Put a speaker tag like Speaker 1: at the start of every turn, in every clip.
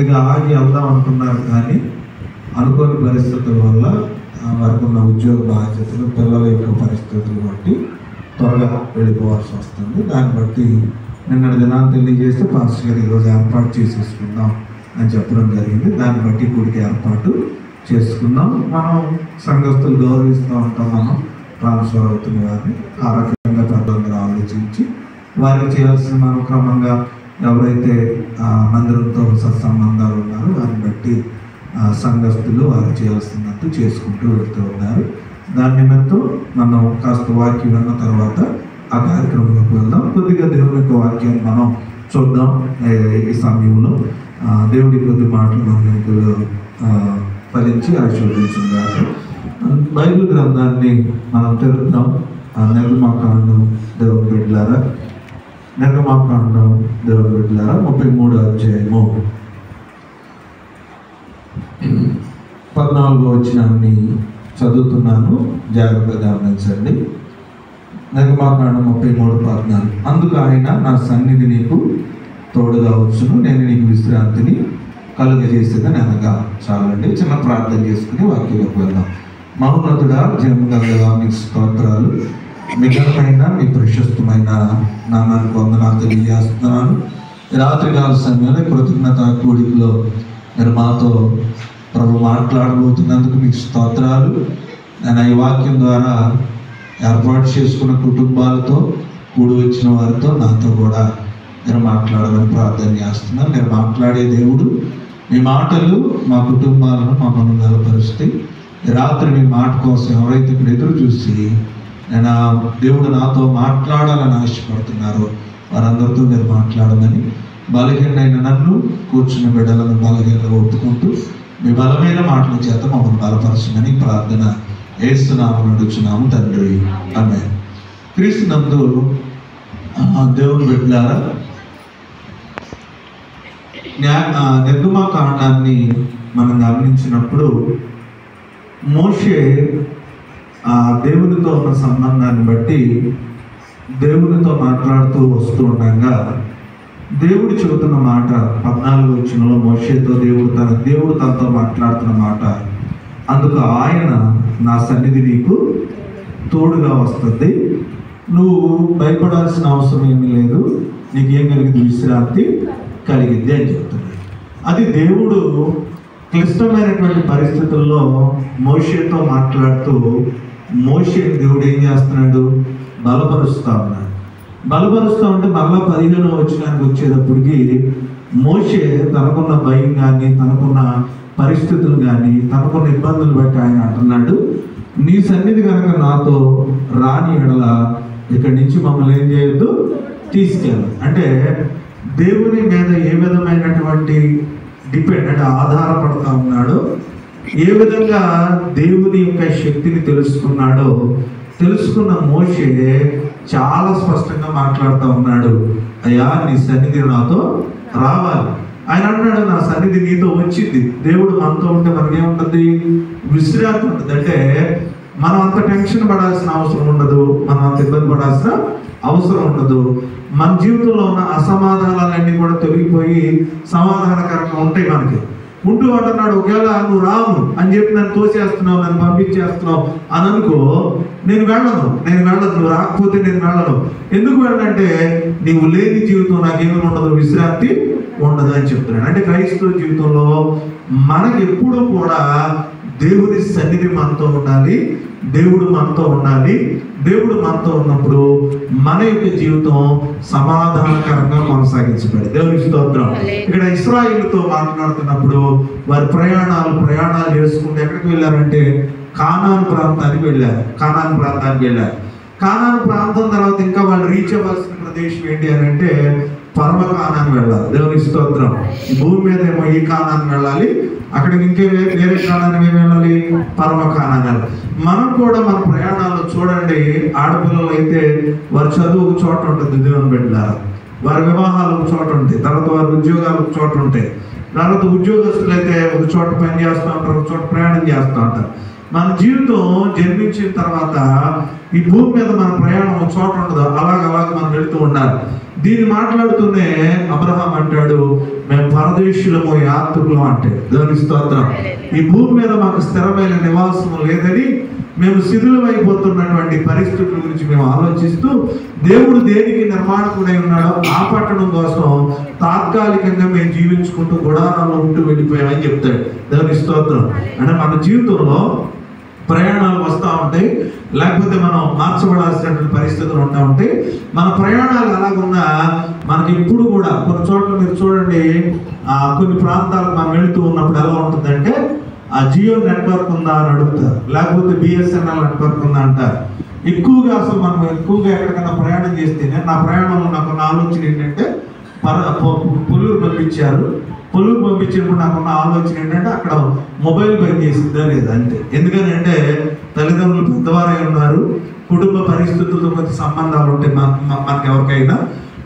Speaker 1: కొద్దిగా ఆగి వెళ్దాం అనుకున్నారు, కానీ అనుకోని పరిస్థితుల వల్ల వారికి ఉన్న ఉద్యోగ బాధ్యతలు, పిల్లల యొక్క పరిస్థితులు బట్టి త్వరగా వెళ్ళిపోవాల్సి వస్తుంది. దాన్ని బట్టి నిన్నటి దినాన్ని తెలియజేస్తే పాస్టర్ గారు ఈరోజు ఏర్పాటు చేసేసుకుందాం అని చెప్పడం జరిగింది. దాన్ని బట్టి గుడికి ఏర్పాటు చేసుకుందాం. మనం సంఘస్థులు గౌరవిస్తూ ఉంటాం. మనం ట్రాన్స్ఫర్ అవుతున్న వారిని ఆ రకంగా పెద్దగా ఆలోచించి వారికి చేయాల్సిన మనం క్రమంగా ఎవరైతే మందిరంతో సత్సంబంధాలు ఉన్నారో వారిని బట్టి సంఘస్థులు వారు చేయాల్సినంత చేసుకుంటూ వెళ్తూ ఉన్నారు. దాని నిమిత్తం మనం కాస్త వాక్యం విన్న తర్వాత ఆ కార్యక్రమంలోకి వెళ్దాం. కొద్దిగా దేవుని యొక్క వాక్యాన్ని మనం చూద్దాం. ఈ సమయంలో దేవుడి కొద్ది మాటలు మనం ఫలించి ఆశీర్వదించుగాక. బైబిల్ గ్రంథాన్ని మనం తెలుద్దాం. నిర్గమాకాండం దేవుని బిడ్డలారా, నిర్గమాకాండం దేవుని బిడ్డలారా 33వ అధ్యాయము 14వ వచనాన్ని చదువుతున్నాను, జాగ్రత్తగా గమనించండి. నిర్గమాకాండం 33:14. అందుకు ఆయన, నా సన్నిధి నీకు తోడుగా వచ్చును, నేను నీకు విశ్రాంతిని కలుగజేసేదని అనగా. చాలండి, చిన్న ప్రార్థన చేసుకుని వాక్యంలోకి వెళ్దాం. మహోన్నతుడా, జయముగలగా మీకు స్తోత్రాలు. మీ ఘనమైన మీ ప్రశస్తమైన నామానికి వందనాలు తెలియజేస్తున్నాను. రాత్రికాల సమయంలో కృతజ్ఞత కూడికలో మీరు మాతో ప్రభు మాట్లాడబోతున్నందుకు మీకు స్తోత్రాలు. నేను ఈ వాక్యం ద్వారా ఏర్పాటు చేసుకున్న కుటుంబాలతో కూడి వచ్చిన వారితో నాతో కూడా మీరు మాట్లాడాలని ప్రార్థన చేస్తున్నాను. మీరు మాట్లాడే దేవుడు, మీ మాటలు మా కుటుంబాలను మమ్మల్ని బలపరుస్తాయి. రాత్రి మీ మాట కోసం ఎవరైతే ఇక్కడ ఎదురు చూసి నేను దేవుడు నాతో మాట్లాడాలని ఆశపడుతున్నారో వారందరితో మీరు మాట్లాడమని, బలహీనైన నన్ను కూర్చున్న బిడ్డలను బలహీనగా ఒప్పుకుంటూ మీ బలమైన మాటల చేత మమ్మల్ని బలపరచమని ప్రార్థన యేసునామమున అడుగుచున్నాము తండ్రి, ఆమేన్. క్రీస్తునందు దేవుని బిడ్డలారా, నిర్గమాకాండాన్ని మనం గమనించినప్పుడు మోషే దేవునితో ఉన్న సంబంధాన్ని బట్టి దేవునితో మాట్లాడుతూ వస్తూ ఉండగా దేవుడు చెబుతున్న మాట 14వ వచనంలో మోషేతో దేవుడు తనతో మాట్లాడుతున్న మాట, అందుకు ఆయన, నా సన్నిధి నీకు తోడుగా వస్తుంది, నువ్వు భయపడాల్సిన అవసరం ఏమీ లేదు, నీకేం కలిగింది, విశ్రాంతి కలిగింది అని చెప్తున్నాడు. అది దేవుడు క్లిష్టమైనటువంటి పరిస్థితుల్లో మోషేతో మాట్లాడుతూ మోషే దేవుడు ఏం చేస్తున్నాడు, బలపరుస్తూ ఉన్నాడు. బలపరుస్తూ ఉంటే మళ్ళా 15వ వచనానికి వచ్చేటప్పటికి మోషే తనకున్న భయం కానీ, తనకున్న పరిస్థితులు కానీ, తనకున్న ఇబ్బందులు బట్టి ఆయన అంటున్నాడు, నీ సన్నిధి కనుక నాతో రాని ఎడల ఇక్కడి నుంచి మమ్మల్ని ఏం చేయొద్దు, తీసుకెళ్ళు. అంటే దేవుని మీద ఏ విధమైనటువంటి డిపెండ్ అంటే ఆధారపడుతూ ఉన్నాడో, ఏ విధంగా దేవుని యొక్క శక్తిని తెలుసుకున్న మోషే చాలా స్పష్టంగా మాట్లాడుతూ ఉన్నాడు, అయ్యా నీ సన్నిధి నాతో రావాలి. ఆయన అన్నాడు, నా సన్నిధి నీతో వచ్చింది. దేవుడు మనతో ఉంటే మనకేముంటుంది, విశ్రాంతి ఉంటుంది. అంటే మనం అంత టెన్షన్ పడాల్సిన అవసరం ఉండదు, మనం అంత ఇబ్బంది పడాల్సిన అవసరం ఉండదు. మన జీవితంలో ఉన్న అసమాధానాలన్నీ కూడా తొలగిపోయి సమాధానకరంగా ఉంటాయి మనకి. ఉంటూ అంటున్నాడు, ఒకవేళ నువ్వు రావు అని చెప్పి నన్ను తోసేస్తున్నావు, నన్ను పంపించేస్తున్నావు అని అనుకో, నేను వెళ్ళను, నువ్వు రాకపోతే నేను వెళ్ళను. ఎందుకు వెళ్ళనంటే నీవు లేని జీవితం నాకేమీ ఉండదు, విశ్రాంతి ఉండదు అని చెప్తున్నాడు. అంటే క్రైస్తవ జీవితంలో మనకి ఎప్పుడూ కూడా దేవుని సన్నిధి మనతో ఉండాలి, దేవుడు మనతో ఉండాలి. దేవుడు మనతో ఉన్నప్పుడు మన యొక్క జీవితం సమాధానకరంగా కొనసాగించబడి, దేవునికి స్తోత్రం. ఇక్కడ ఇశ్రాయేలుతో మాట్లాడుతున్నప్పుడు వారి ప్రయాణాలు చేసుకుంటూ ఎక్కడికి వెళ్ళారంటే కానాను ప్రాంతానికి వెళ్ళారు. కానాను ప్రాంతం తర్వాత ఇంకా వాళ్ళు రీచ్ అవ్వాల్సిన ప్రదేశం ఏంటి అని అంటే పరమ కానానికి వెళ్ళాలి. దేవునికి స్తోత్రం. ఈ భూమి మీద ఏమో ఈ కానానికి వెళ్ళాలి, అక్కడికి ఇంకే వేరే కానానికి ఏమి వెళ్ళాలి, పరమ కానానికి. మనం కూడా మన ప్రయాణాలు చూడండి, ఆడపిల్లలు అయితే వారి చదువు ఒక చోట ఉంటుంది, దేవుని బిడ్డలారా, వారి వివాహాలు ఒక చోట ఉంటాయి, తర్వాత వారి ఉద్యోగాలు ఒక చోట ఉంటాయి, తర్వాత ఉద్యోగస్తులు అయితే ఒక చోట పని చేస్తూ ఉంటారు, ఒక చోట ప్రయాణం చేస్తూ ఉంటారు. మన జీవితం జన్మించిన తర్వాత ఈ భూమి మీద మన ప్రయాణం ఒక చోట ఉండదు, అలాగ మనం వెళుతూ ఉండాలి. దీన్ని మాట్లాడుతూనే అబ్రహాం అంటాడు, మేము పరదేశులము యాత్రికులం అంటే. దేవుని స్తోత్రం. ఈ భూమి మీద మాకు స్థిరమైన నివాసం లేదని మేము శిథిలమైపోతున్నటువంటి పరిస్థితుల గురించి మేము ఆలోచిస్తూ దేవుడు దేనికి నిర్మాణకుడై ఉన్నాడో ఆ పట్టణం కోసం తాత్కాలికంగా మేము జీవించుకుంటూ గుడారాల్లో ఉంటూ వెళ్ళిపోయామని చెప్తాడు. దేవుని స్తోత్రం. అంటే మన జీవితంలో ప్రయాణాలు వస్తూ ఉంటాయి, లేకపోతే మనం మార్చబడాల్సినటువంటి పరిస్థితులు ఉంటా ఉంటాయి. మన ప్రయాణాలు ఎలాగున్నా మనకి ఇప్పుడు కూడా కొన్ని చోట్ల మీరు చూడండి, కొన్ని ప్రాంతాలకు మనం వెళుతూ ఉన్నప్పుడు ఎలా ఉంటుందంటే ఆ జియో నెట్వర్క్ ఉందా అని అడుగుతారు, లేకపోతే బిఎస్ఎన్ఎల్ నెట్వర్క్ ఉందా అంటారు. ఎక్కువగా అసలు మనం ఎక్కడికైనా ప్రయాణం చేస్తేనే నా ప్రయాణంలో నాకు ఆలోచన ఏంటంటే పొల్లూరు పంపించారు. పొల్లూరు పంపించినప్పుడు నాకున్న ఆలోచన ఏంటంటే అక్కడ మొబైల్ బంద్ చేసిందా లేదా అంతే. ఎందుకని అంటే తల్లిదండ్రులు పెద్దవారై ఉన్నారు, కుటుంబ పరిస్థితులతో కొంచెం సంబంధాలు ఉంటాయి మనకి ఎవరికైనా.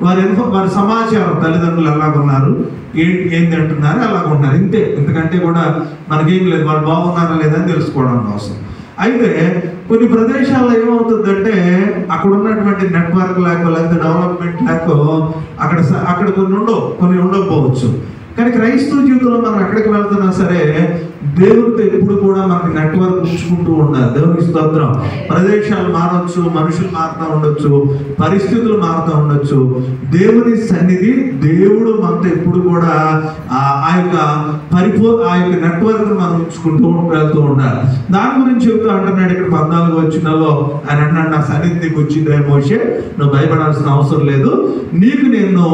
Speaker 1: వారి సమాచారం తల్లిదండ్రులు ఎలాగున్నారు, ఏంటి అంటున్నారు, ఎలాగున్నారు ఇంతే. ఎందుకంటే కూడా మనకేం లేదు, వాళ్ళు బాగున్నారా లేదా అని తెలుసుకోవడం కోసం. అయితే కొన్ని ప్రదేశాల్లో ఏమవుతుందంటే అక్కడ ఉన్నటువంటి నెట్వర్క్ లేకపోతే డెవలప్మెంట్ అక్కడ కొన్ని ఉండకపోవచ్చు. కానీ క్రైస్తవ జీవితంలో మనం ఎక్కడికి వెళ్తున్నా సరే దేవుడితో ఎప్పుడు కూడా మనకి నెట్వర్క్ ఉంచుకుంటూ ఉండాలి. దేవునికి స్తోత్రం. ప్రదేశాలు మారవచ్చు, మనుషులు మారుతూ ఉండొచ్చు, పరిస్థితులు మారుతూ ఉండొచ్చు. దేవుని సన్నిధి, దేవుడు మనతో ఎప్పుడు కూడా ఆ యొక్క నెట్వర్క్ మనం ఉంచుకుంటూ వెళ్తూ ఉండాలి. దాని గురించి చెబుతూ అంటున్నాడు ఇక్కడ 14వ వచనంలో. ఆయన అన్నాడు, నా సన్నిధి నీకు వచ్చిందే మోషే, నువ్వు భయపడాల్సిన అవసరం లేదు, నీకు నేను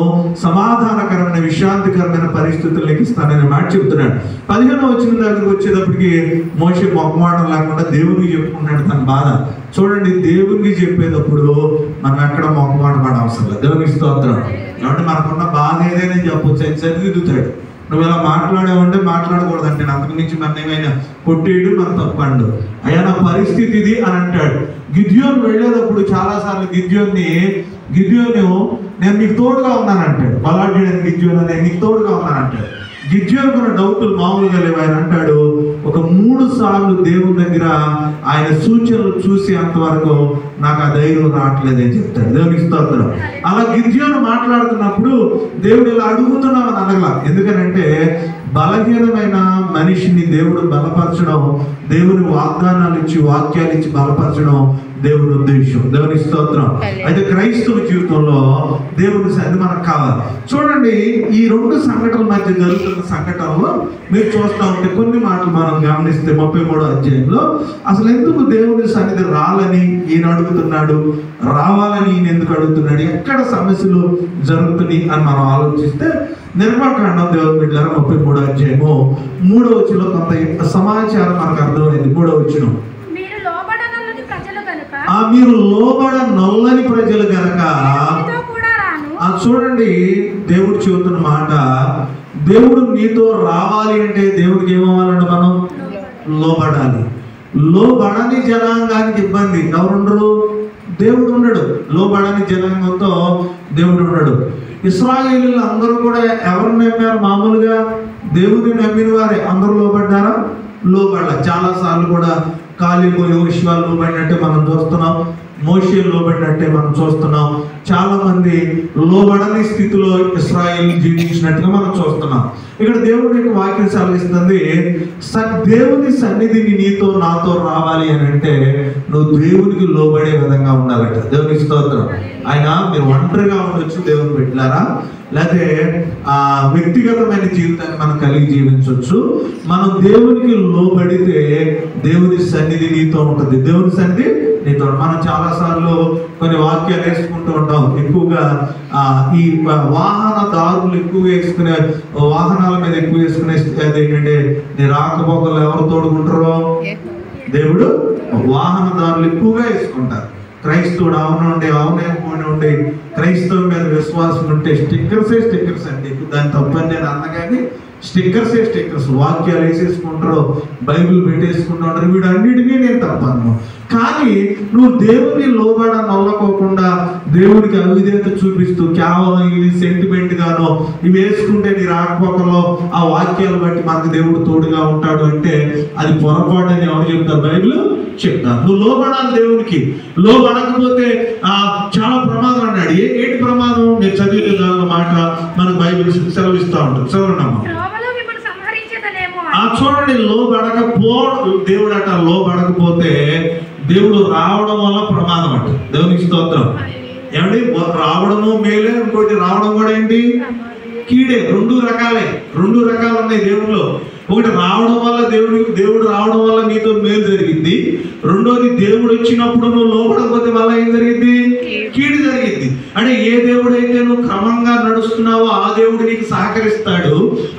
Speaker 1: సమాధానకరమైన విశ్రాంతికరమైన పరిస్థితుల్లోకి ఇస్తానని మాట చెబుతున్నాడు. 15వ వచనం దగ్గరికి వచ్చేటప్పటికి మోషే మొహమాటం లేకుండా దేవునికి చెప్పుకున్నాడు తన బాధ. చూడండి, దేవునికి చెప్పేటప్పుడు మనం ఎక్కడ మొహమాట పడ అవసరం లేదు. దేవునికి స్తోత్రం. కాబట్టి మనకున్న బాధ ఏదైనా చెప్పొచ్చు, అది సరిదిద్దుతాడు. నువ్వు ఇలా మాట్లాడావంటే మాట్లాడకూడదంటే అంతకు మించి మన ఏమైనా కొట్టేయడు, మన తప్పండు. అయ్యా నా పరిస్థితి ఇది అని అంటాడు. గిద్యోను వెళ్ళేటప్పుడు చాలాసార్లు గిద్యోను నేను నీకు తోడుగా ఉన్నానంటాడు. బలాఢ్యుడైన గిద్యోను నేను నీకు తోడుగా ఉన్నానంటాడు. గిద్యోనుకున్న డౌట్లు మామూలుగా లేవు. ఆయన అంటాడు, ఒక 3 సార్లు దేవుని దగ్గర ఆయన సూచనలు చూసి అంతవరకు నాకు ఆ ధైర్యం రావట్లేదని చెప్తాడు. దేవునికి స్తోత్రం. అలా గిద్యోను మాట్లాడుతున్నప్పుడు దేవుడు ఇలా అడుగుతున్నామని అనగల. ఎందుకనంటే బలహీనమైన మనిషిని దేవుడు బలపరచడం, దేవుని వాగ్దానాలు ఇచ్చి వాక్యాలు ఇచ్చి బలపరచడం దేవుని ఉద్దేశం. దేవుని స్తోత్రం. అయితే క్రైస్తవ జీవితంలో దేవుని సన్నిధి మనకు కావాలి. చూడండి, ఈ 2 సంఘటనల మధ్య జరుగుతున్న సంఘటనలో మీరు చూస్తూ ఉంటే కొన్ని మాటలు మనం గమనిస్తే 33వ అధ్యాయంలో అసలు ఎందుకు దేవుని సన్నిధి రాలని ఈయన అడుగుతున్నాడు, రావాలని ఈయన ఎందుకు అడుగుతున్నాడు, ఎక్కడ సమస్యలు జరుగుతున్నాయి అని మనం ఆలోచిస్తే నిర్మాకాండం దేవుని బిడ్డలారా 33వ అధ్యాయము 3వ వచనంలో కొంత సమాచారం మనకు అర్థమైంది. 3వ వచనం, మీరు లోబడ నల్లని ప్రజలు గనక. చూడండి, దేవుడు చెబుతున్న మాట, దేవుడు నీతో రావాలి అంటే దేవుడికి ఏమవ్వాలంటే మనం లోబడాలి. లోబడని జనాంగానికి ఇబ్బంది. ఎవరుండరు? దేవుడు ఉండడు. లోబడని జనాంగంతో దేవుడు ఉండడు. ఇశ్రాయేలీయులు అందరూ కూడా ఎవరు నమ్మారు? మామూలుగా దేవుడిని నమ్మిన వారే. అందరూ లోబడ్డారా? లోబడాల. చాలాసార్లు కూడా కాలేబు యోషువ లోబడినట్టే మనం చూస్తున్నాం, మోషే లోబడినట్టే మనం చూస్తున్నాం. చాలా మంది లోబడని స్థితిలో ఇశ్రాయేలు జీవించినట్టుగా మనం చూస్తున్నాం. ఇక్కడ దేవుడి యొక్క వాక్యం సెలవిస్తుంది, దేవుని సన్నిధిని నీతో నాతో రావాలి అని అంటే నువ్వు దేవునికి లోబడే విధంగా ఉండాలట. దేవునికి స్తోత్రం. ఆయన మీరు ఒంటరిగా ఉండొచ్చు దేవుని పెట్టారా, లేకపోతే వ్యక్తిగతమైన జీవితాన్ని మనం కలిగి జీవించవచ్చు. మనం దేవునికి లోబడితే దేవుని సన్నిధి నీతో ఉంటుంది. దేవుని సన్నిధి నీతో. మనం చాలాసార్లు కొన్ని వాక్యాలు వేసుకుంటూ ఉంటాం. ఎక్కువగా ఈ వాహనదారులు ఎక్కువ వేసుకునే వాహనాల మీద ఎక్కువ వేసుకునే ఏంటంటే నీ రాకపోకలు ఎవరు తోడుకుంటారో దేవుడు. వాహనదారులు ఎక్కువగా వేసుకుంటారు. క్రైస్తవుడు అవునే క్రైస్తవం మీద విశ్వాసం ఉంటే స్టిక్కర్స్ అంటే దాని తప్పని నేను అన్నగాని స్టిక్కర్స్ వాక్యాలు వేసేసుకుంటారు, బైబిల్ పెట్టేసుకుంటారు. వీడన్నిటినీ నేను తప్పను. కానీ నువ్వు దేవుని లోబడ నల్లకోకుండా దేవుడికి అవిధేయత చూపిస్తూ కేవలం ఇది సెంటిమెంట్ గానో ఇవి వేసుకుంటే నీ రాకపోకల్లో ఆ వాక్యాలు బట్టి మనకు దేవుడు తోడుగా ఉంటాడు అంటే అది పొరపాటు అని ఎవరు చెప్తారు? బైబిల్ చెప్తాను. నువ్వు లోబడాలి దేవునికి. లోబడకపోతే చాలా ప్రమాదం అన్నాడు. ఏంటి ప్రమాదం? మీరు చదివితే దాని మాట మనకు బైబిల్ సెలవిస్తూ ఉంటుంది. చదవనమ్మా. చూడండి, దేవుడు అట లోబడకపోతే దేవుడు రావడం వల్ల ప్రమాదం అంట. దేవునికి స్తోత్రం. ఏమండి, రావడము మేలే, ఇంకోటి రావడం కూడా ఏంటి? కీడే. రెండు రకాలు ఉన్నాయి దేవుడిలో. ఒకటి రావడం వల్ల దేవుడు రావడం వల్ల నీతో మేలు జరిగింది. రెండోది దేవుడు వచ్చినప్పుడు నువ్వు లోపడకపోతే వల్ల ఏం జరిగింది? కీడు జరిగింది. అంటే ఏ దేవుడైతే నువ్వు క్రమంగా నడుస్తున్నావో ఆ దేవుడు నీకు సహకరిస్తాడు.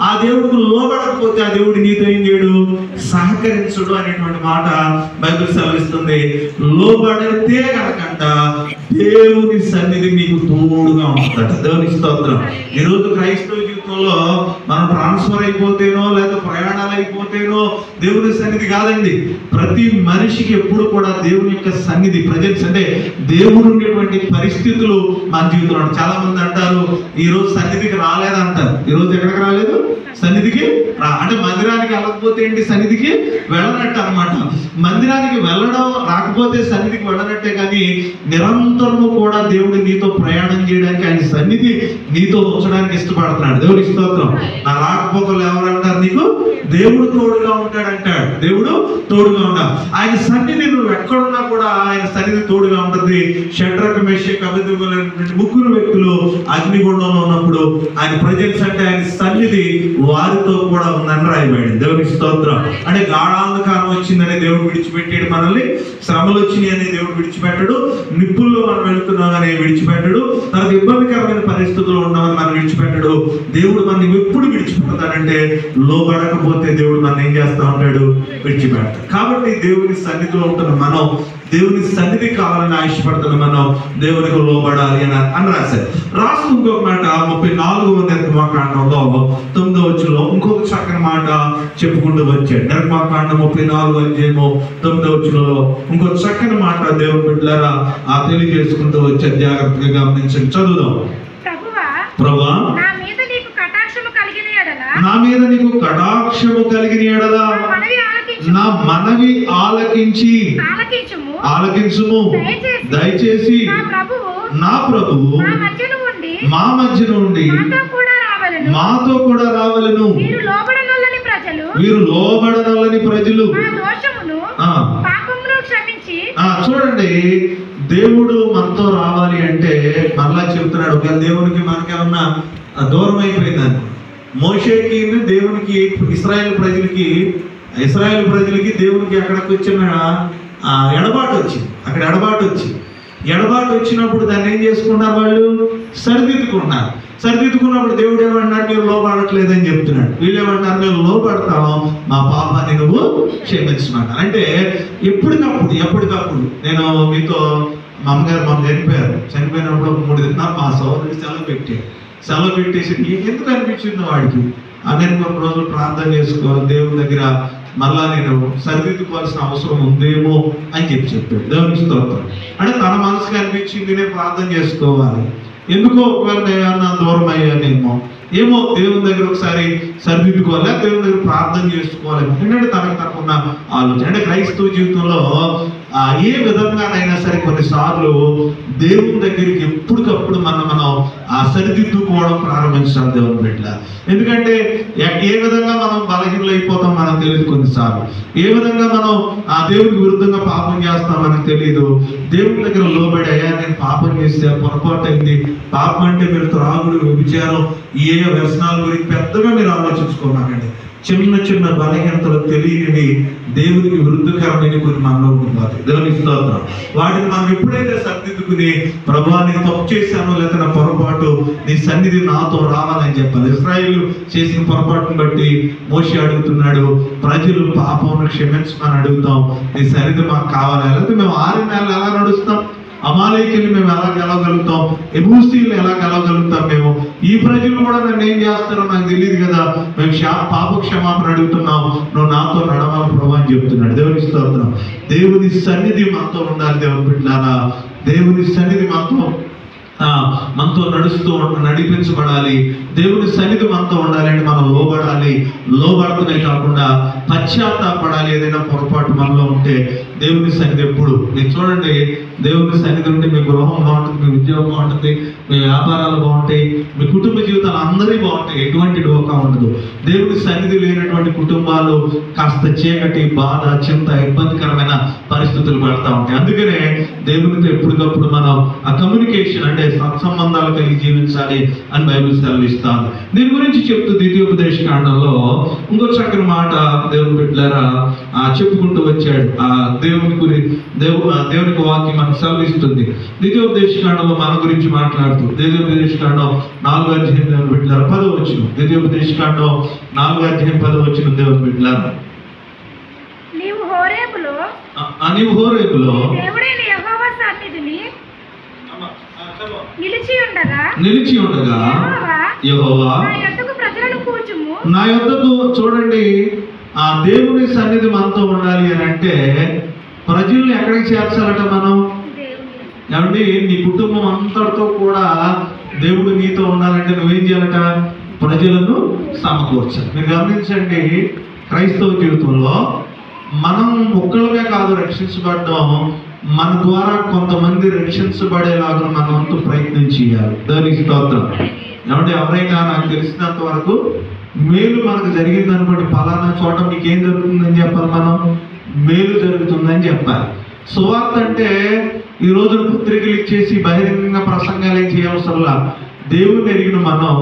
Speaker 1: ఆ దేవుడికి లోబడకపోతే ఆ దేవుడు నీతో ఏం చేయడు? సహకరించడు అనేటువంటి మాట బైబిల్ సెలవిస్తుంది. లోబడితే కనుకంట దేవుని సన్నిధి నీకు తోడుగా ఉంటుందట. దేవునికి స్తోత్రం. ఈరోజు క్రైస్తవ జీవితంలో మనం ట్రాన్స్ఫర్ అయిపోతేనో లేదా ప్రయాణాలు అయిపోతేనో దేవుని సన్నిధి కాదండి. ప్రతి మనిషికి ఎప్పుడు కూడా దేవుని యొక్క సన్నిధి, ప్రజెన్స్, అంటే దేవుడు ఉండేటువంటి పరిస్థితులు మన జీవితంలో. చాలా మంది అంటారు ఈ రోజు సన్నిధికి రాలేదంటారు. ఈ రోజు ఎక్కడికి రాలేదు? సన్నిధికి అంటే మందిరానికి వెళ్ళకపోతే ఏంటి? సన్నిధికి వెళ్ళనట్టు అనమాట. మందిరానికి వెళ్ళడం రాకపోతే సన్నిధికి వెళ్ళనట్టే. కానీ నిరంతరము కూడా దేవుడు నీతో ప్రయాణం చేయడానికి, ఆయన సన్నిధి నీతో ఉంచడానికి ఇష్టపడుతున్నాడు. దేవుడి స్తోత్రం. నా రాకపోకలు ఎవరంటారు? నీకు దేవుడు తోడుగా ఉంటాడంటాడు. దేవుడు తోడుగా ఉంటాడు. ఆయన సన్నిధి నువ్వు ఎక్కడున్నా కూడా ఆయన సన్నిధి తోడుగా ఉంటుంది. షడ్రక్, మేషక్, అబేద్నెగో ముగ్గురు వ్యక్తులు అగ్నిగుండంలో ఉన్నప్పుడు ఆయన ప్రజెన్స్, అంటే ఆయన సన్నిధి వారితో కూడా ఉందని రాయబడింది. దేవునికి స్తోత్రం. అంటే గాఢాంధకారం వచ్చిందని దేవుడు విడిచిపెట్టాడు మనల్ని. శ్రమలు వచ్చినాయి అని దేవుడు విడిచిపెట్టాడు. నిప్పుల్లో మనం వెళుతున్నామని విడిచిపెట్టాడు. తనకు ఇబ్బందికరమైన పరిస్థితుల్లో ఉన్నామని మనం విడిచిపెట్టాడు. దేవుడు మనం ఎప్పుడు విడిచిపెడతాడంటే లోబడకపోతే దేవుడు మనం ఏం చేస్తా ఉంటాడు? విడిచిపెడతాడు. కాబట్టి దేవుని సన్నిధిలో ఉంటున్న మనం, దేవుని సన్నిధి కావాలని ఆశపడుతున్న మనం దేవునికి లోబడాలి అని రాశారు. రాస్తూ ఇంకొక మాట 34వ నిర్గమాకాండంలో 9వ వచనంలో ఇంకొక చక్కని మాట చెప్పుకుంటూ వచ్చాడు. నిర్గమాకాండం 34వ అధ్యాయము 9వ వచనంలో ఇంకొక చక్కని మాట దేవుని బిడ్డలారా తెలియజేసుకుంటూ వచ్చారు. జాగ్రత్తగా గమనించండి, చదువుదాం. ప్రభువా, నా మీద నీకు కటాక్షము కలిగిన యెడల నా మనవి ఆలకించుము. దయచేసి నా ప్రభువు మా మధ్యన ఉండి మాతో కూడా రావలెను. వీరు లోబడనొల్లని ప్రజలు. చూడండి, దేవుడు మనతో రావాలి అంటే మరలా చెప్తున్నాడు. ఒక దేవునికి మనకేమన్నా దూరం అయిపోయిందని. మోషేకి దేవునికి, ఇశ్రాయేల్ ప్రజలకి దేవునికి అక్కడికి వచ్చిన ఎడబాటు వచ్చింది. అక్కడ ఎడబాటు వచ్చినప్పుడు దాన్ని ఏం చేసుకున్నారు? వాళ్ళు సరిదిద్దుకున్నప్పుడు దేవుడు ఏమన్నాడు? మీరు లోపడట్లేదని చెప్తున్నాడు. వీళ్ళు ఏమన్నారు? మేము లోపడతాము, మా పాపాన్ని నువ్వు క్షమించమన్నారు. అంటే ఎప్పటికప్పుడు నేను మీతో మా అమ్మగారు చనిపోయినప్పుడు 3 దినాలు మా సోదరుడు సెలవు పెట్టేసి ఎందుకు అనిపించింది వాడికి? నేను కొన్ని రోజులు ప్రార్థన చేసుకోవాలి దేవుని దగ్గర, మళ్ళా నేను సరిదిద్దుకోవాల్సిన అవసరం ఉందేమో అని చెప్పాడు. దేవునికి స్తోత్రం. అంటే తన మనసుకు అనిపించింది నేను ప్రార్థన చేసుకోవాలి. ఎందుకో ఒకవేళ ఏమన్నా దూరం అయ్యానేమో, దేవుని దగ్గర ఒకసారి సరిదిద్దుకోవాలి, దేవుని దగ్గర ప్రార్థన చేసుకోవాలి. ఎందుకంటే తనకున్న ఆలోచన. అంటే క్రైస్తవ జీవితంలో ఏ విధంగానైనా సరే కొన్నిసార్లు దేవుని దగ్గరికి ఎప్పటికప్పుడు మనం సరిదిద్దుకోవడం ప్రారంభించాలి దేవుని బిడ్డ. ఎందుకంటే ఏ విధంగా మనం బలహీనలు అయిపోతాం మనకు తెలియదు. కొన్నిసార్లు ఏ విధంగా మనం దేవునికి విరుద్ధంగా పాపం చేస్తాం మనకు తెలియదు. దేవుని దగ్గర లోబడి, అయ్యా నేను పాపం చేస్తే పొరపాటు అయింది. పాపం అంటే మీరు త్రాగుడు, వ్యభిచారం, ఏ వ్యసనాల గురించి పెద్దగా మీరు ఆలోచించుకోమాకండి. చిన్న బలహీనతలు తెలియనివి, దేవునికి విరుద్ధకరమైన కొన్ని మనలో ఉంటుంది. దేవునికి స్తోత్రం. వాటిని మనం ఎప్పుడైతే సరిదిద్దుకుని, ప్రభువా నేను తప్పు చేశాను, లేదా నా పొరపాటు, నీ సన్నిధి నాతో రావాలని చెప్పాలి. ఇశ్రాయేలు చేసిన పొరపాటును బట్టి మోషే అడుగుతున్నాడు, ప్రజలు పాపమును క్షమించమని అడుగుతాం, నీ సన్నిధి మాకు కావాలి. లేకపోతే మేము 6 నెలలు ఎలా నడుస్తాం? అమాలేకీయులు మేము ఎలా గెలవగలుగుతాం? ఎబూసీయులు ఎలా గెలవగలుగుతాం? మేము ఈ ప్రజలు కూడా నన్ను ఏం చేస్తారో నాకు తెలియదు కదా, మేము పాప క్షమాపణ అడుగుతున్నాం, నువ్వు నాతో నడవాలి ప్రభు అని చెప్తున్నాడు. దేవుని స్తోత్రం. దేవుని సన్నిధి మనతో ఉండాలి. దేవుని బిడ్డలారా, దేవుని సన్నిధి మనతో నడిపించబడాలి. దేవుని సన్నిధి మనతో ఉండాలంటే మనం లోబడాలి. లోబడుతూనే కాకుండా పశ్చాత్తాపడాలి. ఏదైనా పొరపాటు మనలో ఉంటే దేవుని సన్నిధి ఎప్పుడు మీరు చూడండి, దేవుని సన్నిధి ఉంటే మీ గృహం బాగుంటుంది, మీ ఉద్యోగం బాగుంటుంది, మీ వ్యాపారాలు బాగుంటాయి, మీ కుటుంబ జీవితాలు అందరి బాగుంటాయి, ఎటువంటి డోకా ఉండదు. దేవుని సన్నిధి లేనటువంటి కుటుంబాలు కాస్త చీకటి, బాధ, చింత, ఇబ్బందికరమైన పరిస్థితులు పడతా ఉంటాయి. అందుకనే దేవునితో ఎప్పటికప్పుడు మనం ఆ కమ్యూనికేషన్ అంటే సత్సంబంధాలు కలిగి జీవించాలి అని బైబిల్ సెలవిస్తాను. దీని గురించి చెప్తూ ద్వితీయోపదేశ కాండంలో ఇంకో చక్కని మాట దేవుని బిడ్డలారా చెప్పుకుంటూ వచ్చాడు. ఆ దేవునికి వాక్యం మనకు సెలవిస్తుంది. ద్వితీయోపదేశ కాండంలో మన గురించి మాట్లాడుతూ ద్వితీయోపదేశ కాండం 4వ అధ్యాయం దేవుని బిడ్డలారా 10వ వచనం, ద్వితీయోపదేశ కాండం 4వ అధ్యాయం 10వ వచనం దేవుని బిడ్డలారా,
Speaker 2: నీవు హోరేబులో నిలిచి ఉండగా యెహోవా
Speaker 1: నా యొద్దకు చూడండి, ఆ దేవుని సన్నిధి మనతో ఉండాలి అని అంటే ప్రజల్ని ఎక్కడికి చేర్చాలట మనం? ఏమండి, నీ కుటుంబం అంతటితో కూడా దేవుడు నీతో ఉండాలంటే నువ్వేం చేయాలట? ప్రజలను సమకూర్చాలి. మీరు గమనించండి, క్రైస్తవ జీవితంలో మనం ఒక్కళ్ళమే కాదు రక్షించబడ్డం, మన ద్వారా కొంతమంది రక్షించబడేలాగా మనం అంతా ప్రయత్నం చేయాలి. దానికి స్తోత్రం. ఏమంటే ఎవరైనా నాకు తెలిసినంత వరకు మేలు మనకు జరిగింది అనుకోండి, ఫలానా చోట మీకు ఏం జరుగుతుందని చెప్పాలి? మనం మేలు జరుగుతుందని చెప్పాలి. సువార్త అంటే ఈ రోజు పత్రికలు ఇచ్చేసి బహిరంగ ప్రసంగాలు ఏం చేయవసరంలా. దేవుని ఎరిగిన మనం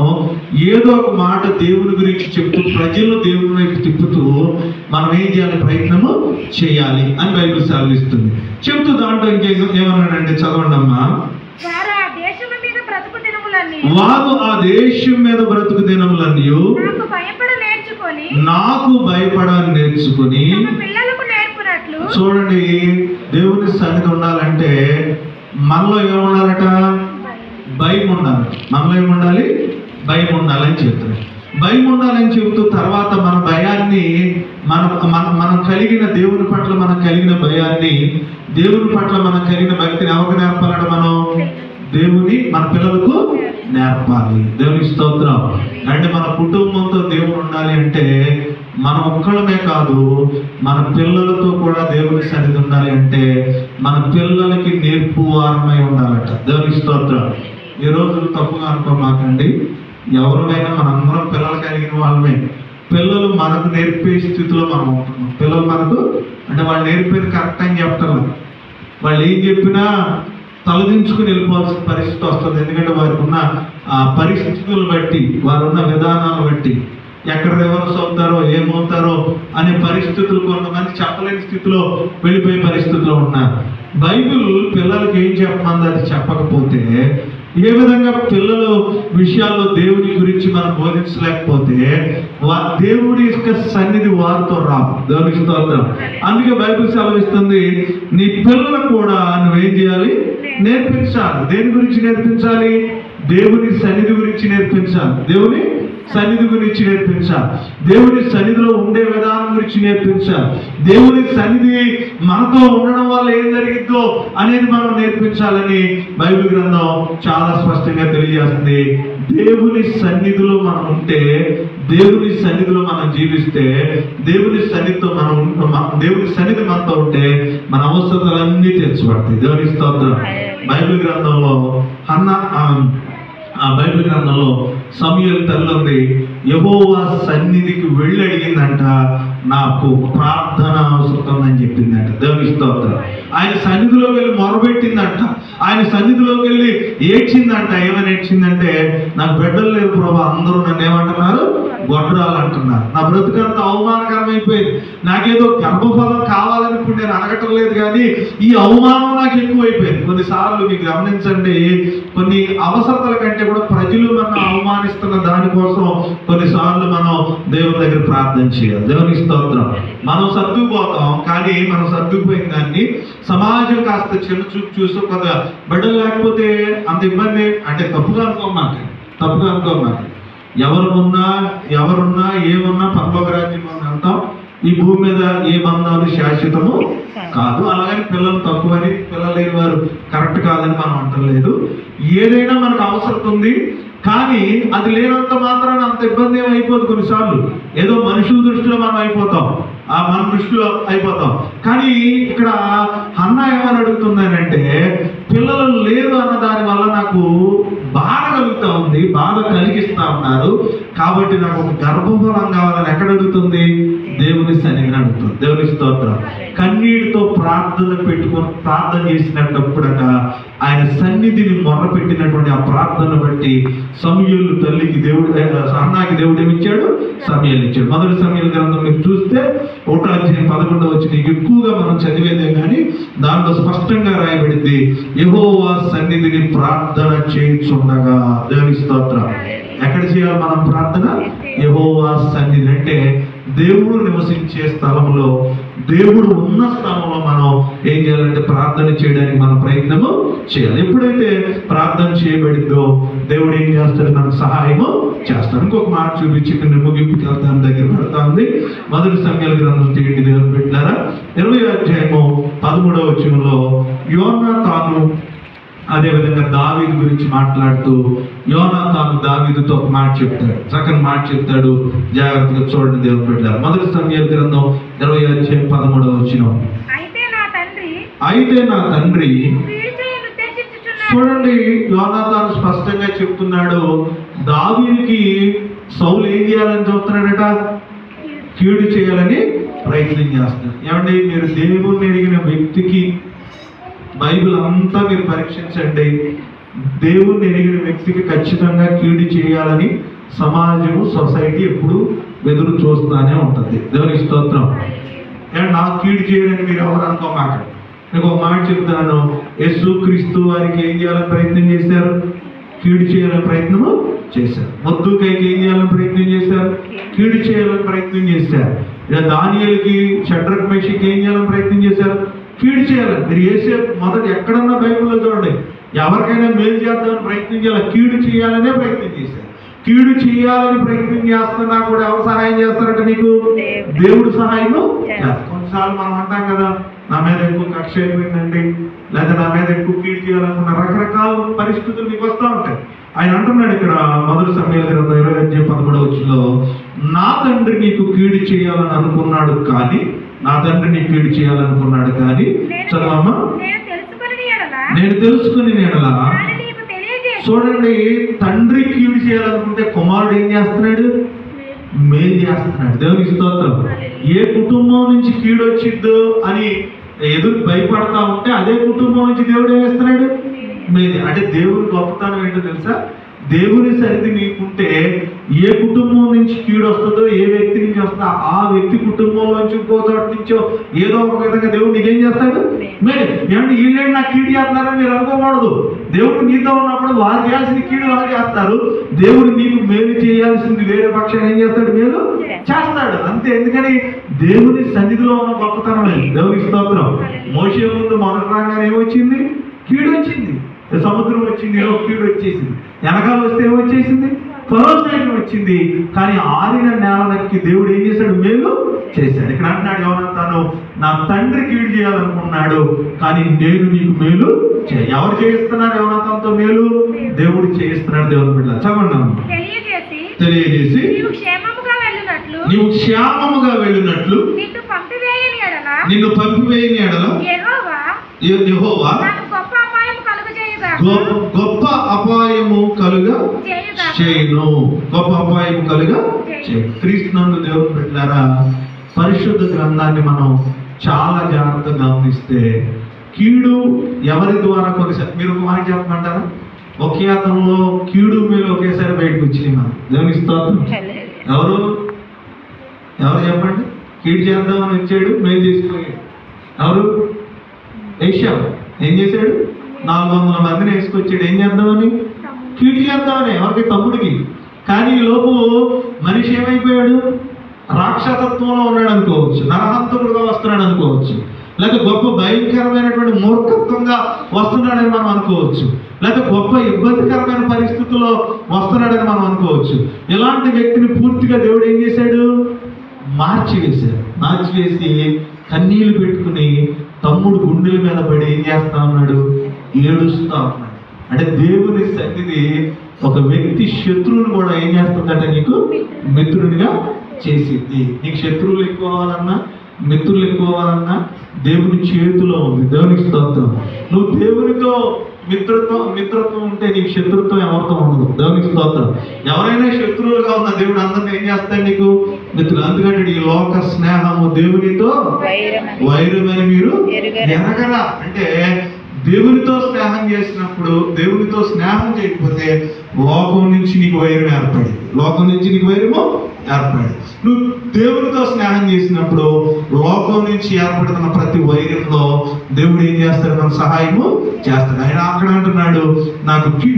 Speaker 1: ఏదో ఒక మాట దేవుని గురించి చెప్తూ ప్రజలను దేవుని వైపు తిప్పుతూ మనం ఏం చేయాలి? ప్రయత్నము చేయాలి అని బైబిల్ సెలవిస్తుంది. చెప్తూ దాంట్లో ఇంకేమన్నాడంటే చదవండి అమ్మా.
Speaker 2: వారు ఆ దేశం మీద బ్రతుకు దినములన్నీ
Speaker 1: నాకు భయపడ నేర్చుకొని చూడండి, దేవుని సన్నిధి ఉండాలంటే మనలో ఏముండాలట? భయం ఉండాలి. మనలో ఏముండాలి? భయం ఉండాలని చెప్తున్నాడు. భయం ఉండాలని చెబుతూ తర్వాత మన భయాన్ని మనం కలిగిన దేవుని పట్ల మనం కలిగిన భయాన్ని, దేవుని పట్ల మనం కలిగిన భక్తిని ఎవరికి నేర్పాలట? మనం దేవుని మన పిల్లలకు నేర్పాలి. దేవుని స్తోత్రం. అంటే మన కుటుంబంతో దేవుడు ఉండాలి అంటే మన ఒక్కళ్ళమే కాదు, మన పిల్లలతో కూడా దేవుని సన్నిధి ఉండాలి అంటే మన పిల్లలకి నేర్పువారమై ఉండాలట. దేవుని స్తోత్రం. ఈ రోజు తప్పుగా అనుకోమాకండి, ఎవరినైనా మనందరం పిల్లలు కలిగిన వాళ్ళమే. పిల్లలు మనకు నేర్పే స్థితిలో మనం ఉంటున్నాం. పిల్లలు మనకు అంటే వాళ్ళు నేర్పేది కరెక్ట్ అని చెప్తారు. వాళ్ళు ఏం చెప్పినా తలదించుకుని వెళ్ళిపోవాల్సిన పరిస్థితి వస్తుంది. ఎందుకంటే వారికి ఉన్న పరిస్థితులను బట్టి, వారు ఉన్న విధానాలను బట్టి ఎక్కడ రివర్స్ అవుతారో ఏమవుతారో అనే పరిస్థితులు కొంతమంది చెప్పలేని స్థితిలో వెళ్ళిపోయే పరిస్థితుల్లో ఉన్నారు. బైబిల్ పిల్లలకి ఏం చెప్పమంది అది చెప్పకపోతే, ఏ విధంగా పిల్లల విషయాల్లో దేవుని గురించి మనం బోధించలేకపోతే దేవుడి యొక్క సన్నిధి వారితో రాదు. దేవునికి స్తోత్రం. అందుకే బైబిల్ సెలవిస్తుంది, నీ పిల్లలకు కూడా నువ్వేం చేయాలి? నేర్పించాలి. దేని గురించి నేర్పించాలి? దేవుని సన్నిధి గురించి నేర్పించాలి. దేవుని సన్నిధి గురించి నేర్పించాలి. దేవుని సన్నిధిలో ఉండే విధానం గురించి నేర్పించాలి. దేవుని సన్నిధి మనతో ఉండడం వల్ల ఏం జరిగిద్దో అనేది మనం నేర్పించాలని బైబిల్ గ్రంథం చాలా స్పష్టంగా తెలియజేస్తుంది. దేవుని సన్నిధిలో మనం ఉంటే, దేవుని సన్నిధిలో మనం జీవిస్తే, దేవుని సన్నిధితో దేవుని సన్నిధి మనతో ఉంటే మన అవసరాలన్నీ తీర్చబడతాయి. దేవుని స్తోత్రం. బైబిల్ గ్రంథంలో బైబిల్ గ్రంథంలో సమూయేలు తల్లి ఉంది, యెహోవా సన్నిధికి వెళ్ళి అడిగిందంట, నాకు ప్రార్థన అవసరం ఉందని చెప్పిందంట. దేవుని స్తోత్రం. ఆయన సన్నిధిలోకి వెళ్ళి మొరబెట్టిందంట, ఆయన సన్నిధిలోకి వెళ్ళి ఏడ్చిందంట. ఏమని ఏడ్చిందంటే, నాకు బిడ్డలు లేరు ప్రభా, అందరూ నన్ను ఏమంటున్నారు? గొడ్రాలు అంటున్నారు. నా బ్రతుకంతా అవమానకరమైపోయింది. నాకేదో గర్భఫలం కావాలనుకుంటే నేను అడగటం లేదు, కానీ ఈ అవమానం నాకు ఎక్కువైపోయింది. కొన్నిసార్లు మీకు గమనించండి, కొన్ని అవసరతల కంటే కూడా ప్రజలు మనం అవమానిస్తున్న దానికోసం కొన్నిసార్లు మనం దేవుని దగ్గర ప్రార్థన చేయాలి. దేవుని స్తోత్రం. మనం సర్దుకుపోతాం, కానీ మనం సర్దుకుపోయిన దాన్ని సమాజం కాస్త చిన్న చూపు చూసి కొద్దిగా బిడ్డలు లేకపోతే అంత ఇబ్బంది అంటే తప్పుగా అనుకోమాక. ఎవరున్నా ఏమున్నా పరలోక రాజ్యంలో అంటాం. ఈ భూమి మీద ఏ బంధాలు శాశ్వతము కాదు. అలాగని పిల్లలు తక్కువని, పిల్లలు లేని వారు కరెక్ట్ కాదని మనం అంటలేదు. ఏదైనా మనకు అవసరం ఉంది, కానీ అది లేనంత మాత్రాన అంత ఇబ్బంది ఏమైపోదు. కొన్నిసార్లు ఏదో మనుషుల దృష్టిలో మనం అయిపోతాం, మన దృష్టిలో అయిపోతాం. కానీ ఇక్కడ హన్నా ఏమని అడుగుతుందనంటే, పిల్లలు లేదు అన్న దాని వల్ల నాకు బాధ కలుగుతూ ఉంది, బాధ కలిగిస్తా ఉన్నారు, కాబట్టి నాకు ఒక గర్భఫలం కావాలని ఎక్కడ అడుగుతుంది? దేవుని సన్నిధిని అడుగుతుంది. దేవుని స్తోత్రం. కన్నీటితో ప్రార్థన చేసినప్పుడట ఆయన సన్నిధిని మొర్ర పెట్టినటువంటి ఆ ప్రార్థన బట్టి సమూయేలు తల్లికి దేవుడు, హన్నాకి దేవుడు ఏమిచ్చాడు? సమూయేలు ఇచ్చాడు. మొదటి సమూయేలు గ్రంథం మీరు చూస్తే 1వ అధ్యాయం 11వ వచనం ఎక్కువగా మనం చదివేదే కానీ దాంట్లో స్పష్టంగా రాయబడింది, యెహోవా సన్నిధిని ప్రార్థన చేయుచుండగా. దేవుని స్తోత్రం. ఎక్కడ చేయాలి మనం ప్రార్థన? యెహోవా సన్నిధి అంటే దేవుడు నివసించే స్థలంలో, దేవుడు ఉన్న స్థలంలో మనం ఏం చేయాలంటే ప్రార్థన చేయడానికి మనం ప్రయత్నము చేయాలి. ఎప్పుడైతే ప్రార్థన చేయబడిందో దేవుడు ఏం చేస్తాడు? మనకు సహాయము చేస్తాడు. ఇంకొక మాట చూపించి ముగింపుకి వెళ్తాను, దగ్గర పెడతా ఉంది. మొదటి సమూయేలు గ్రంథం తీయండి దేవుడు పెట్టారా, 20వ అధ్యాయము 13వ వచనంలో యోనాతాను అదేవిధంగా దావీదు గురించి మాట్లాడుతూ యోనాతాను దావీదుతో ఒక మాట చెప్తాడు, చక్కని మాట చెప్తాడు. జాగ్రత్తగా చూడండి దేవుడు పెట్టారు. మొదటి సమూయేలు గ్రంథం 20వ అధ్యాయం 13వ వచనం. అయితే నా తండ్రి చూడండి, యోనాతాను స్పష్టంగా చెప్తున్నాడు, దావీదుకి సౌలు ఏం చేయాలని చూస్తున్నాడట? కీడు చేయాలని ప్రయత్నం చేస్తున్నాడు. ఏమండి, మీరు దేవుణ్ణి ఎరిగిన వ్యక్తికి బైబిల్ అంతా మీరు పరీక్షించండి, దేవుణ్ణి ఎరిగిన వ్యక్తికి ఖచ్చితంగా కీడు చేయాలని సమాజము, సొసైటీ ఎప్పుడు ఎదురు చూస్తూనే ఉంటుంది. దేవుని స్తోత్రం. నాకు కీడు చేయాలని మీరు ఎవరు అనుకోమాక. మీకు ఒక మాట చెప్తాను, యేసుక్రీస్తు వారికి ఏం చేయాలని ప్రయత్నం చేశారు? కీడు చేయాలని ప్రయత్నము చేశారు. మొద్దుకైకి ఏం చేయాలని ప్రయత్నం చేశారు? కీడు చేయాలని ప్రయత్నం చేశారు. ఇలా దానియేలుకి, షడ్రక్ మేషకి ఏం చేయాలని ప్రయత్నం చేశారు? కీడు చేయాలని. మీరు చేసే మొదటి ఎక్కడన్నా బైబిల్లో చూడండి, ఎవరికైనా మేలు చేద్దామని ప్రయత్నం చేయాలి, కీడు చేయాలనే ప్రయత్నం చేశారు. కీడు చేయాలని ప్రయత్నం చేస్తున్నా కూడా ఎవరు సహాయం చేస్తారంటే నీకు? దేవుడు సహాయము చేస్తారు. కొన్నిసార్లు మనం అంటాం కదా, నా మీద ఎక్కువ కక్ష అయిపోయిందండి, లేదా నా మీద ఎక్కువ కీడు చేయాలనుకున్న రకరకాల పరిస్థితులు మీకు వస్తూ ఉంటాయి. ఆయన అంటున్నాడు ఇక్కడ మొదటి సమూయేలు గ్రంథం 20వ అధ్యాయం 13వ వచనంలో, నా తండ్రి నీకు కీడు చేయాలని అనుకున్నాడు కానీ, నా తండ్రి నీకు కీడు చేయాలనుకున్నాడు కానీ, చదవమ్మా, నేను తెలుసుకుని నేడలా. చూడండి, తండ్రి కీడు చేయాలనుకుంటే కుమారుడు ఏం చేస్తున్నాడు? మేలు చేస్తున్నాడు. దేవునికి స్తోత్రం. ఏ కుటుంబం నుంచి కీడు వచ్చిద్దో అని ఎదురు భయపడతా ఉంటే అదే కుటుంబం నుంచి దేవుడు ఏం చేస్తున్నాడు? మేలు. అంటే దేవుడి గొప్పతనం ఏంటో తెలుసా? దేవుని సరిది నీకుంటే ఏ కుటుంబం నుంచి కీడు వస్తుందో, ఏ వ్యక్తి నుంచి వస్తుందో ఆ వ్యక్తి కుటుంబంలో నుంచి ఇంకో చోట నుంచో ఏదో ఒక విధంగా దేవుడు నీకేం చేస్తాడు? మేలు. ఏమంటే వీళ్ళేంటి నాకు కీడు చేస్తున్నారని మీరు అనుకోకూడదు. దేవుడు నీతో ఉన్నప్పుడు వారు చేయాల్సిన కీడు వారు చేస్తారు, దేవుడు నీకు మేలు చేయాల్సింది వేరే పక్షం ఏం చేస్తాడు? మేలు చేస్తాడు. అంతే. ఎందుకని దేవుని సన్నిధిలో ఉన్న గొప్పతనమే. దేవునికి స్తోత్రం. మోషే ముందు మొదటి రాగానే ఏమొచ్చింది? కీడు వచ్చింది. సముద్రం వచ్చింది, ఏదో కీడు వచ్చేసింది. వెనకాల వస్తే ఏమొచ్చేసింది? ఫరో సైన్యం వచ్చింది. కానీ ఆరిన నేలకి దేవుడు ఏం చేశాడు? మేలు చేశాడు. ఇక్కడ అంటున్నాడు యోనాతాను, నా తండ్రి కీడు చేయాలనుకున్నాడు కానీ నేను నీకు మేలు చేయ. ఎవరు చేయిస్తున్నారు యోనాతానుతో మేలు? దేవుడు చేయిస్తున్నాడు. దేవుని బిడ్డ చదవండి. తెలియజేసి నీవు క్షేమముగా వెళ్ళినట్లు నిన్ను పంపివేయని ఎడల యెహోవా గొప్ప అపాయము కలుగా చేయను. గొప్ప అపాయము కలుగా చేయను. క్రీస్తునందు దేవుని బిడ్డలారా, పరిశుద్ధ గ్రంథాన్ని మనం చాలా జాగ్రత్తగా గమనిస్తే కీడు ఎవరి ద్వారా కొన్నిసారి, మీరు ఒక మాట చెప్పమంటారా? ఒకే అతనిలో కీడు మేలు ఒకేసారి బయటకు వచ్చినాయి. మనం దేవుని స్తోత్రం. ఎవరు చెప్పండి? కీడు చేద్దామని వచ్చాడు, మేలు తీసుకుపోయాడు. ఎవరు? ఏషావు ఏం చేశాడు? 400 మందిని వేసుకొచ్చాడు. ఏం చేద్దామని? కీడు చేద్దామని. ఎవరికి? తమ్ముడికి. కానీ ఈ లోపు మనిషి ఏమైపోయాడు? రాక్షసత్వంలో ఉన్నాడు అనుకోవచ్చు, నరహంతకుడుగా వస్తున్నాడు అనుకోవచ్చు, లేక గొప్ప భయంకరమైనటువంటి మూర్ఖత్వంగా వస్తున్నాడని మనం అనుకోవచ్చు, లేక గొప్ప ఇబ్బందికరమైన పరిస్థితుల్లో వస్తున్నాడని మనం అనుకోవచ్చు. ఇలాంటి వ్యక్తిని పూర్తిగా దేవుడు ఏం చేశాడు? మార్చివేశాడు. మార్చివేసి కన్నీళ్లు పెట్టుకుని తమ్ముడు గుండెల మీద పడి ఏం చేస్తా ఉన్నాడు? ఏడుస్తా ఉన్నాడు. అంటే దేవుని సన్నిధి ఒక వ్యక్తి శత్రువుని కూడా ఏం చేస్తుందంటే నీకు మిత్రునిగా చేసింది. నీకు శత్రువులు ఎక్కువ అవ్వాలన్నా, మిత్రులు ఎక్కువ అవ్వాలన్నా దేవుని చేతిలో ఉంది. దేవునికి స్తోత్రం. నువ్వు దేవునితో మిత్రత్వం ఉంటే నీకు శత్రుత్వం ఎవరితో ఉండదు. దేవునికి స్తోత్రం. ఎవరైనా శత్రువులుగా ఉన్న దేవుడు అందరిని ఏం చేస్తాడు? నీకు మిత్రులు. అందుకంటే ఈ లోక స్నేహము దేవునితో వైరమని మీరు ఎరగరా. అంటే దేవునితో స్నేహం చేసినప్పుడు, దేవునితో స్నేహం చేయకపోతే లోకం నుంచి నీకు వైరం ఏర్పడి, లోకం నుంచి నీకు వైరము ఏర్పడి, నువ్వు దేవునితో స్నేహం చేసినప్పుడు లోకం నుంచి ఏర్పడుతున్న ప్రతి వైరంలో దేవుడు ఏం చేస్తాడు? మన సహాయము చేస్తాడు. ఆయన అక్కడ అంటున్నాడు,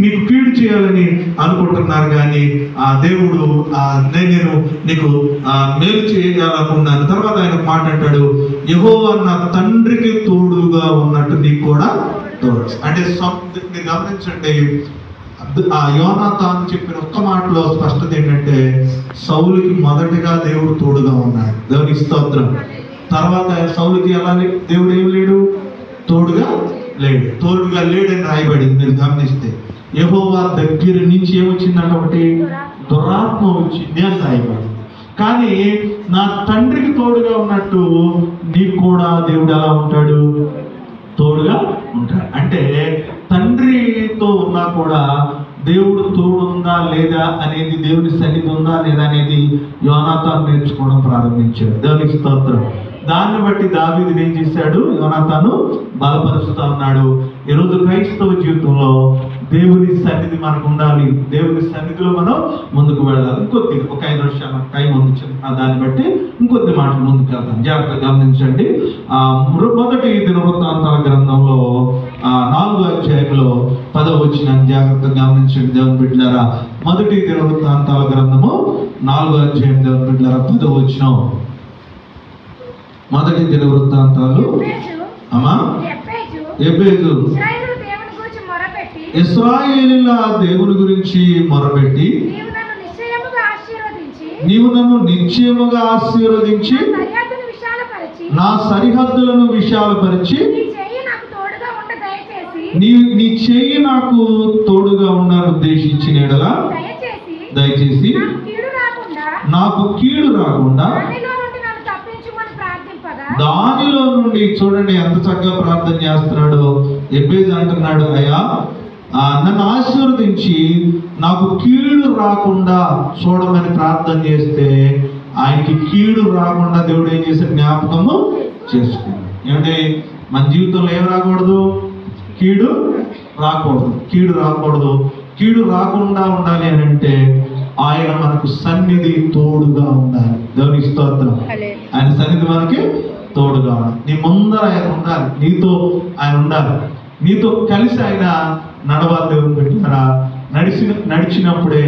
Speaker 1: నీకు కీడు చేయాలని అనుకుంటున్నారు కానీ ఆ దేవుడు నేను నీకు మేలు చేయాలనుకున్నాను. తర్వాత ఆయన మాట అంటాడు, యెహోవా నా తండ్రికి తోడుగా ఉన్నట్టు నీకు కూడా తోడు. అంటే మీరు గమనించండి, ఆ యోనాతాను చెప్పిన ఒక్క మాటలో స్పష్టత ఏంటంటే, సౌలుకి మొదటిగా దేవుడు తోడుగా ఉన్నాడు. దేవునికి స్తోత్రం. తర్వాత సౌలుకి ఎలా దేవుడు ఏం లేడు? తోడుగా లేడని రాయబడింది. మీరు గమనిస్తే యెహోవా దగ్గర నుంచి ఏమొచ్చిందంటే ఒకటి దురాత్మ వచ్చింది అని రాయబడింది. కానీ నా తండ్రికి తోడుగా ఉన్నట్టు నీకు కూడా దేవుడు ఎలా ఉంటాడు? తోడుగా ఉంటాడు. అంటే తండ్రితో ఉన్నా కూడా దేవుడు తోడుందా లేదా అనేది, దేవుని సన్నిధి ఉందా లేదా అనేది యోనాతాను నేర్చుకోవడం ప్రారంభించాడు. దేవునికి స్తోత్రం. దాన్ని బట్టి దావీదు ఏం చేశాడు? యోనాతాను బలపరుస్తూ ఉన్నాడు. ఈరోజు క్రైస్తవ జీవితంలో దేవుని సన్నిధి మనకు ఉండాలి. దేవుని సన్నిధిలో మనం ముందుకు వెళ్ళాలి. ఇంకొద్ది ఒక 5 నిమిషాల టైం ఉంది. దాన్ని బట్టి ఇంకొద్ది మాటలు ముందుకు వెళ్తాం. జాగ్రత్తగా గమనించండి. మొదటి దినవృత్తాంతాల గ్రంథంలో 4వ అధ్యాయంలో 10వ వచనం జాగ్రత్తగా గమనించండి దేవుని బిడ్డలారా. మొదటి దినవృత్తాంతాల గ్రంథము 4వ అధ్యాయం దేవుని బిడ్డలారా 10వ వచనం. మొదటి దినవృత్తాంతాలు ఎబేజు ఇశ్రాయేలీయుల దేవుని గురించి మొరపెట్టి, నీవు నన్ను నిశ్చయముగా ఆశీర్వదించి నా సరిహద్దులను విశాలపరిచి నీ చెయ్యి నాకు తోడుగా ఉండాలని ఉద్దేశించిన యెడల దయచేసి నాకు కీడు రాకుండా దానిలో నుండి. చూడండి ఎంత చక్కగా ప్రార్థన చేస్తున్నాడు. ఎబ్బేజు అంటున్నాడు, అయ్యా నన్ను ఆశీర్వదించి నాకు కీడు రాకుండా చూడమని ప్రార్థన చేస్తే ఆయనకి కీడు రాకుండా దేవుడు ఏం చేశాడు? జ్ఞాపకము చేసుకున్నాడు. ఏమంటే మన జీవితంలో ఏం రాకూడదు? కీడు రాకూడదు. కీడు రాకుండా ఉండాలి అని అంటే ఆయన మనకు సన్నిధి తోడుగా ఉండాలి. దేవునికి స్తోత్రం. ఆయన సన్నిధి మనకి తోడుగా ఉండాలి. నీ ముందర ఆయన ఉండాలి, నీతో ఆయన ఉండాలి, నీతో కలిసి ఆయన నడవాలి. దేవుని పెట్టారా, నడిచినప్పుడే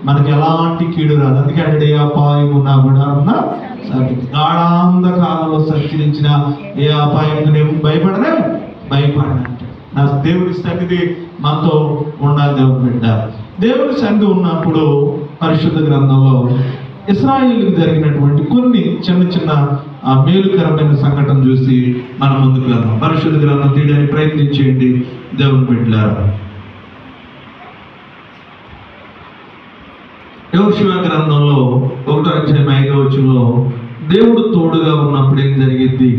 Speaker 1: మనకి ఎలాంటి కీడు రాదు. అందుకే అపాయము నా గుడారమున గాఢాంధకారంలో సంచరించిన ఏ అపాయంకు నేను భయపడనంటే నా దేవుడి సన్నిధి మనతో ఉండాలి. దేవుని బిడ్డ, దేవుడి సన్నిధి ఉన్నప్పుడు పరిశుద్ధ గ్రంథంలో ఇశ్రాయేలుకు జరిగినటువంటి కొన్ని చిన్న మేలుకరమైన సంఘటన చూసి మనం ముందుకు వెళ్దాం. పరిశుద్ధ గ్రంథం తీయడానికి ప్రయత్నించేయండి దేవుని బిడ్డలారా. యెహోషువ గ్రంథంలో 1వ అధ్యాయం 5వ వచనంలో దేవుడు తోడుగా ఉన్నప్పుడు ఏం జరిగింది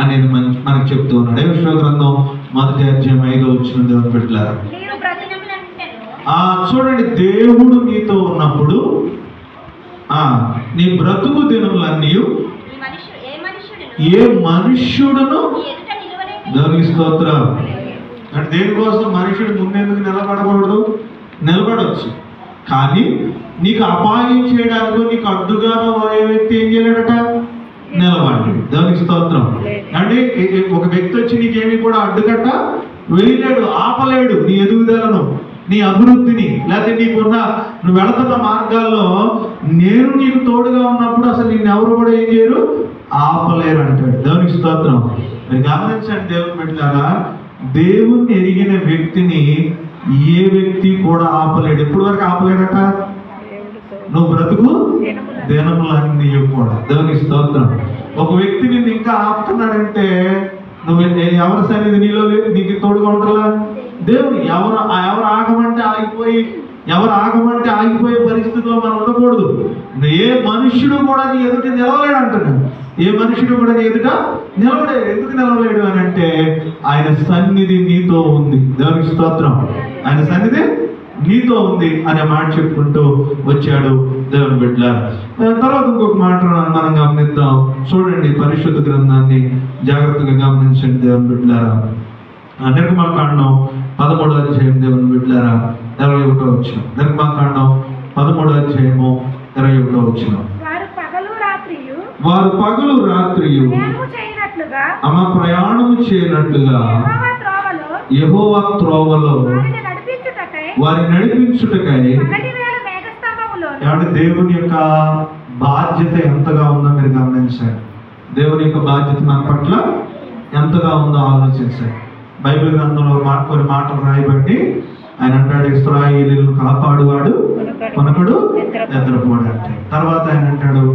Speaker 1: అనేది మనకు చెప్తూ ఉన్నాడు. యెహోషువ గ్రంథం 1వ అధ్యాయం 5వ వచనం దేవుని బిడ్డలారా. చూడండి, దేవుడు నీతో ఉన్నప్పుడు నీ బ్రతుకు దినములన్నీ ఏ మనుష్యుడును దేవునికి స్తోత్రం. అంటే దేనికోసం మనుషుడు ముందెందుకు నిలబడకూడదు? నిలబడవచ్చు, కానీ నీకు అపాయం చేయడానికి నీకు అడ్డుగానో ఏ వ్యక్తి ఏం చేయలేడట? నిలబడి. దేవునికి స్తోత్రం. అంటే ఒక వ్యక్తి వచ్చి నీకేమీ కూడా అడ్డుకట్ట వేయలేడు, ఆపలేడు నీ ఎదుగుదలను, నీ అభివృద్ధిని, లేకపోతే నీకున్న నువ్వు వెళుతున్న మార్గాల్లో నేను నీకు తోడుగా ఉన్నప్పుడు అసలు నిన్ను ఎవరు కూడా ఏం చేయరు? ఆపలేరు అంటాడు. దేవునికి స్తోత్రం. మీరు గమనించండి దేవుని బిడ్డలారా, దేవుణ్ణి ఎరిగిన వ్యక్తిని ఏ వ్యక్తి కూడా ఆపలేడు. ఎప్పుడు వరకు ఆపలేడట? నువ్వు బ్రతుకు దినములన్నీ కూడా. దేవునికి స్తోత్రం. ఒక వ్యక్తి నిన్ను ఇంకా ఆపుతున్నాడంటే నువ్వు ఎవరి సన్నిధి నీలో నీకు తోడుగా ఉంటారా? దేవుడు ఎవరు ఆగమంటే ఆగిపోయి ఎవరు ఆగమంటే ఆగిపోయే పరిస్థితిలో మనం ఉండకూడదు. ఏ మనుష్యుడు కూడా నీ ఎదుట నిలవలేడు అంటున్నాడు. ఏ మనుషుడు కూడా నీ ఎదుట నిలవలేడు. ఎందుకు నిలవలేడు అని అంటే ఆయన సన్నిధి నీతో ఉంది. దేవునికి స్తోత్రం. ఆయన సన్నిధి నీతో ఉంది అనే మాట చెప్పుకుంటూ వచ్చాడు దేవుని బిడ్డలారా. తర్వాత ఇంకొక మాట మనం గమనిద్దాం. చూడండి, పరిశుద్ధ గ్రంథాన్ని జాగ్రత్తగా గమనించండి దేవుని బిడ్డలారా. నిర్గమకాండం 13వ అధ్యాయం దేవుని బిడ్డలారా 21వ వచనం. నిర్గమకాండం 13వ అధ్యాయము 21వ వచనం. వారు పగలు రాత్రియు ప్రయాణము చేయనట్లుగా యెహోవా త్రోవలో వారిని నడిపించుటకై. దేవుని యొక్క బాధ్యత ఎంతగా ఉందో మీరు గమనించారు. దేవుని యొక్క బాధ్యత మన పట్ల ఎంతగా ఉందో ఆలోచించారు. బైబిల్ గ్రంథంలో కొన్ని మాటలు రాయబట్టి ఆయన అంటాడు, ఇశ్రాయేలీయులను కాపాడువాడు కొనకడు నిద్రపోడు అంటే. తర్వాత ఆయన అంటాడు,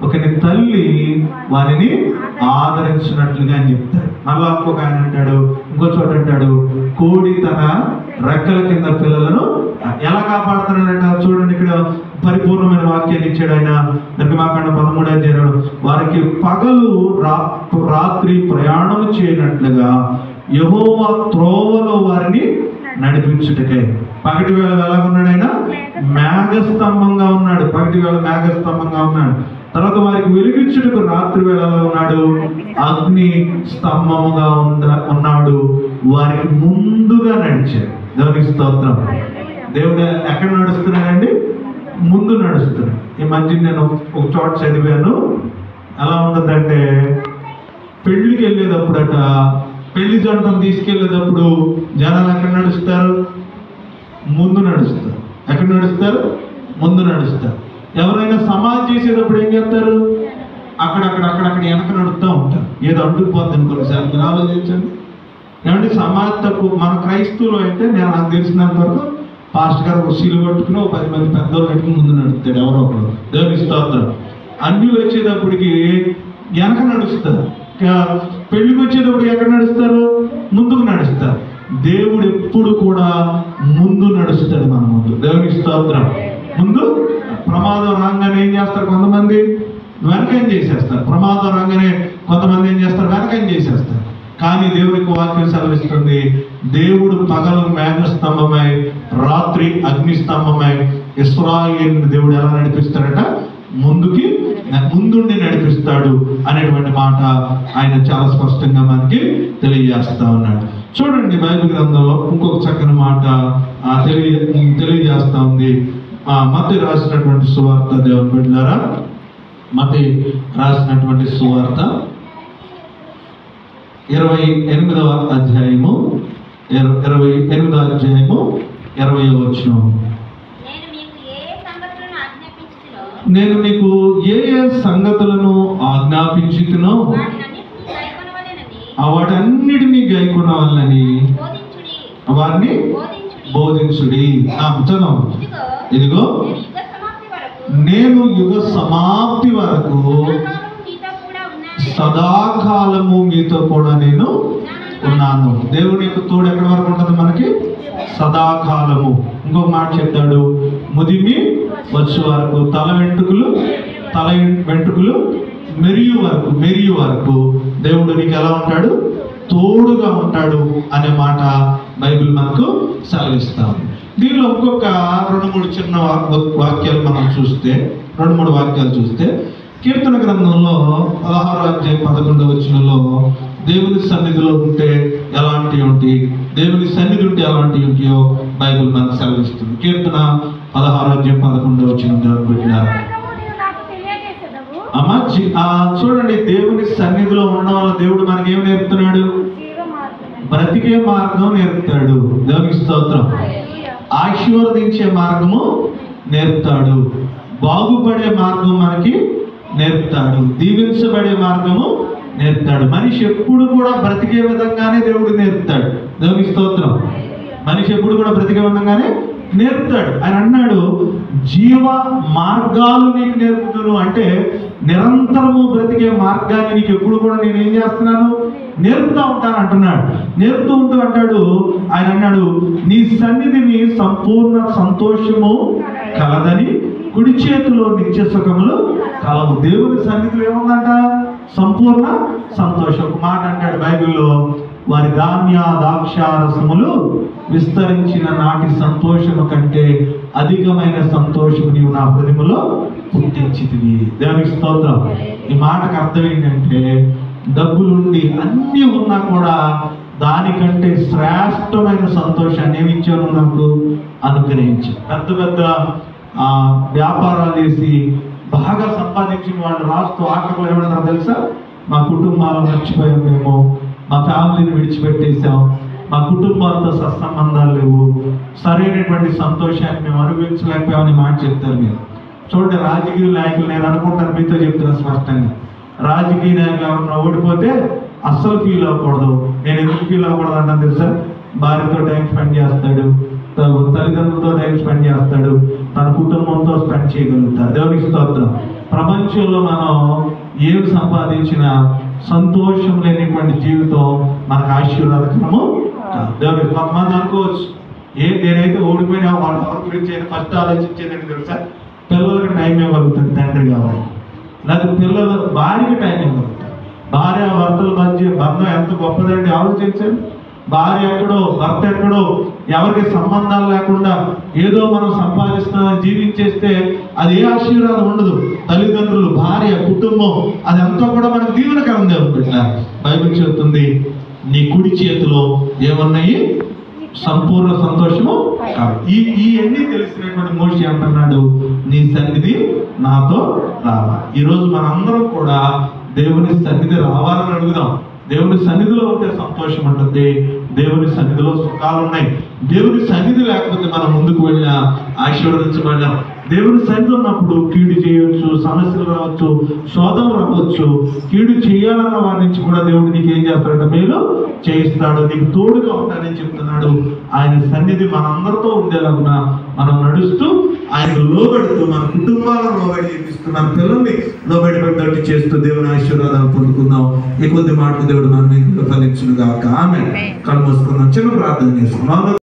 Speaker 1: ఒకని తల్లి వారిని ఆదరించినట్లుగా అని చెప్తాడు. మళ్ళా ఇంకొక ఆయన అంటాడు, ఇంకో చోట అంటాడు, కోడి తన రెక్కల కింద పిల్లలను ఎలా కాపాడుతున్నాడంట. చూడండి, ఇక్కడ పరిపూర్ణమైన వాక్యాన్ని ఇచ్చాడు ఆయన. నిర్గమకాండం 13వ అధ్యాయంలో వారికి పగలు రాత్రి ప్రయాణం చేయనట్లుగా యెహోవా త్రోవలో వారిని నడిపించుటకే. పగటి వేళ ఎలా ఉన్నాడు ఆయన? మేఘస్తంభంగా ఉన్నాడు. పగటి వేళ మేఘస్తంభంగా ఉన్నాడు. తర్వాత వారికి వెలిగించుటకు రాత్రి వేళలో ఉన్నాడు, అగ్ని స్తంభముగా ఉన్నాడు. వారికి ముందుగా నడిచాడు. దేవునికి స్తోత్రం. దేవుడు ఎక్కడ నడుస్తున్నాడండి? ముందు నడుస్తున్నాడు. ఈ మధ్య నేను ఒక చోట చదివాను. ఎలా ఉంటుందంటే, పెళ్లికి వెళ్ళేటప్పుడట, పెళ్లి జంటను తీసుకెళ్లేటప్పుడు జనాలు ఎక్కడ నడుస్తారు? ముందు నడుస్తారు. ఎక్కడ నడుస్తారు? ముందు నడుస్తారు. ఎవరైనా సమాధి చేసేటప్పుడు ఏం చేస్తారు? అక్కడక్కడ వెనక నడుస్తూ ఉంటారు. ఏదో అంటుకుపోతుంది కొన్నిసార్లు. మీరు ఆలోచించండి. ఏమంటే సమాధి తప్పు. మన క్రైస్తవులు అయితే నాకు తెలిసినంత వరకు పాస్టర్ గారు ఒక సీలు పట్టుకుని 10 మంది పెద్దలు పెట్టుకుని ముందు నడుస్తాడు ఎవరో ఒకరు. దేవుని స్తోత్రం. అన్ని వచ్చేటప్పటికి వెనక నడుస్తారు. పెళ్లికి వచ్చేటప్పుడు ఎక్కడ నడుస్తారు? ముందుకు నడుస్తారు. దేవుడు ఎప్పుడు కూడా ముందు నడుస్తాడు మన ముందు. దేవునికి స్తోత్రం. ముందు ప్రమాదం రాగానే ఏం చేస్తారు? కొంతమంది వెనకం చేసేస్తారు. ప్రమాదం రాగానే కొంతమంది ఏం చేస్తారు? వెనకం చేసేస్తారు. కానీ దేవునికి వాక్యం సెలవిస్తుంది, దేవుడు పగలు మేఘస్తంభమై రాత్రి అగ్నిస్తంభమై ఇశ్రాయేలుని దేవుడు ఎలా నడిపిస్తాడట? ముందుండి నడిపిస్తాడు అనేటువంటి మాట ఆయన చాలా స్పష్టంగా మనకి తెలియజేస్తా ఉన్నాడు. చూడండి, బైబిల్ గ్రంథంలో ఇంకొక చక్కని మాట తెలియజేస్తా ఉంది. మత్తయి రాసినటువంటి సువార్త దేవుని బిడ్డలారా, మత్తయి రాసినటువంటి సువార్త 28వ అధ్యాయము 20వ వచనం. నేను మీకు ఏ ఏ సంగతులను ఆజ్ఞాపించుతునో వాటన్నిటినీ గైకొనవలెనని వారిని బోధించుడి. ఇదిగో నేను యుగ సమాప్తి వరకు సదాకాలము మీతో కూడా నేను ఉన్నాను. దేవుని యొక్క తోడు ఎక్కడి వరకు ఉంటుంది మనకి? సదాకాలము. ఇంకొక మాట చెప్తాడు, ముదిమి వచ్చు వరకు, తల వెంట్రుకలు మెరియు వరకు దేవుడు నీకు ఎలా ఉంటాడు? తోడుగా ఉంటాడు అనే మాట బైబిల్ మనకు సెలవిస్తాం. దీనిలో ఇంకొక 2-3 చిన్న వాక్యాలు మనం చూస్తే, 2-3 వాక్యాలు చూస్తే, కీర్తన గ్రంథంలో 16వ అధ్యాయం 11వ వచనంలో దేవుని సన్నిధిలో ఉంటే ఎలాంటి ఉంటాయి, దేవుని సన్నిధి ఉంటే ఎలాంటి ఉంటాయో బైబిల్ మనకు సెలవిస్తుంది. కీర్తన 16వ అధ్యాయం 11వ వచనం పెట్టినారు. అమ్మా చూడండి, దేవుని సన్నిధిలో ఉండడం వల్ల దేవుడు మనకి ఏం నేర్పుతున్నాడు? బ్రతికే మార్గం నేర్పుతాడు. దేవునికి స్తోత్రం. ఆశీర్వదించే మార్గము నేర్పుతాడు. బాగుపడే మార్గం మనకి నేర్పుతాడు. దీవించబడే మార్గము నేర్పుతాడు. మనిషి ఎప్పుడు కూడా బ్రతికే విధంగానే దేవుడు నేర్పుతాడు. దేవునికి స్తోత్రం. మనిషి ఎప్పుడు కూడా బ్రతికే విధంగానే నేర్పుతాడు. ఆయన అన్నాడు, జీవ మార్గాలు నీకు నేర్పుతాను అంటే నిరంతరము బ్రతికే మార్గాన్ని నీకు ఎప్పుడు కూడా నేను ఏం చేస్తున్నాను, నేర్పుతా ఉంటాను అంటున్నాడు. నేర్పుతూ ఉంటూ అంటాడు, ఆయన అన్నాడు, నీ సన్నిధిని సంపూర్ణ సంతోషము కలదని, కుడి చేతిలో నిత్య సుఖములు కలవు. దేవుని సన్నిధిలో ఏముందంట, సంపూర్ణ సంతోషం. ఒక మాట అంటాడు బైబిల్లో, వారి ధాన్య ద్రాక్షారసములు విస్తరించిన నాటి సంతోషము కంటే అధికమైన సంతోషము నీవు నా హృదయములో పుట్టించితివి. దేవునికి స్తోత్రం. ఈ మాటకు అర్థం ఏంటంటే, డబ్బులుండి అన్నీ ఉన్నా కూడా దానికంటే శ్రేష్టమైన సంతోషాన్ని ఏమి ఇచ్చాను నాకు అనుగ్రహించి. పెద్ద పెద్ద వ్యాపారాలు చేసి బాగా సంపాదించిన వాళ్ళు రాస్తూ ఆఖరిలో ఏమంటారు తెలుసా, మా కుటుంబాలను మర్చిపోయాం, మేము మా ఫ్యామిలీని విడిచిపెట్టేసాం, మా కుటుంబాలతో సత్సంబంధాలు లేవు, సరైనటువంటి సంతోషాన్ని మేము అనుభవించలేకపోయామని మాట చెప్తారు. మీరు చూడండి, రాజకీయ నాయకులు, నేను అనుకుంటాను, మీతో చెప్తున్నా స్పష్టంగా, రాజకీయ నాయకులు ఎవరన్నా ఓడిపోతే అస్సలు ఫీల్ అవ్వకూడదు. నేను ఎందుకు ఫీల్ అవ్వకూడదు అంటాను తెలుసా, భార్యతో టైం స్పెండ్ చేస్తాడు, తల్లిదండ్రులతో టైం స్పెండ్ చేస్తాడు, తన కుటుంబంతో స్పెండ్ చేయగలుగుతాడు. దేవునికి స్తోత్రం. ప్రపంచంలో మనం ఏమి సంపాదించిన సంతోషం లేనిటువంటి జీవితం మనకు ఆశీర్వాదకరము కాదు. దేవునికి కొంతమంది అనుకోవచ్చు, నేనైతే ఓడిపోయినా వాళ్ళ గురించి ఫస్ట్ ఆలోచించేదని తెలుసా, పిల్లలకి టైం ఇవ్వగలుగుతాడు తండ్రి కావాలి, లేకపోతే పిల్లలు భార్యకి టైం ఇవ్వగలుగుతాడు. భార్య భర్తల మధ్య బంధం ఎంత గొప్పదండి ఆలోచించండి. భార్య ఎక్కడో, భర్త ఎక్కడో, ఎవరికి సంబంధాలు లేకుండా ఏదో మనం సంపాదిస్తున్నామని జీవించేస్తే అది ఏ ఆశీర్వాదం ఉండదు. తల్లిదండ్రులు, భార్య, కుటుంబం అదంతా కూడా మనకు దీవెనకరం. దేవుడు బైబిల్ చెప్తుంది, నీ కుడి చేతిలో ఏమన్నాయి, సంపూర్ణ సంతోషము కాదు. ఇవన్నీ తెలిసినటువంటి మోషే అంటున్నాడు, నీ సన్నిధి నాతో రావాలి. ఈరోజు మనందరం కూడా దేవుని సన్నిధి రావాలని అడుగుదాం. దేవుని సన్నిధిలో ఉంటే సంతోషం ఉంటుంది, దేవుని సన్నిధిలో సుఖాలు ఉన్నాయి. దేవుని సన్నిధి లేకపోతే మనం ముందుకు వెళ్ళినా ఆశీర్వదించబడినాం. దేవుని సన్నిధి ఉన్నప్పుడు కీడు చేయవచ్చు, సమస్యలు రావచ్చు, శోధనలు రావచ్చు. కీడు చేయాలన్న వారి నుంచి కూడా దేవుడు నీకు ఏం చేస్తాడంటే మేలు చేయిస్తాడు, నీకు తోడుగా ఉంటాడని చెప్తున్నాడు. ఆయన సన్నిధి మనందరితో ఉండేలాగా మనం నడుస్తూ, ఆయనకు లోబడుతూ, మన కుటుంబాలను లోబడి చేపిస్తూ, మన పిల్లల్ని లోబడి పెట్టట్టు చేస్తూ దేవుని ఆశీర్వాదాలు పొందుకుందాం. ఈ కొద్ది మాటలు దేవుడు మన మీద ఫలించును గాక. ఆమేన్. కళ్ళు మూసుకుందాం, చిన్న ప్రార్థన చేసుకుందాం.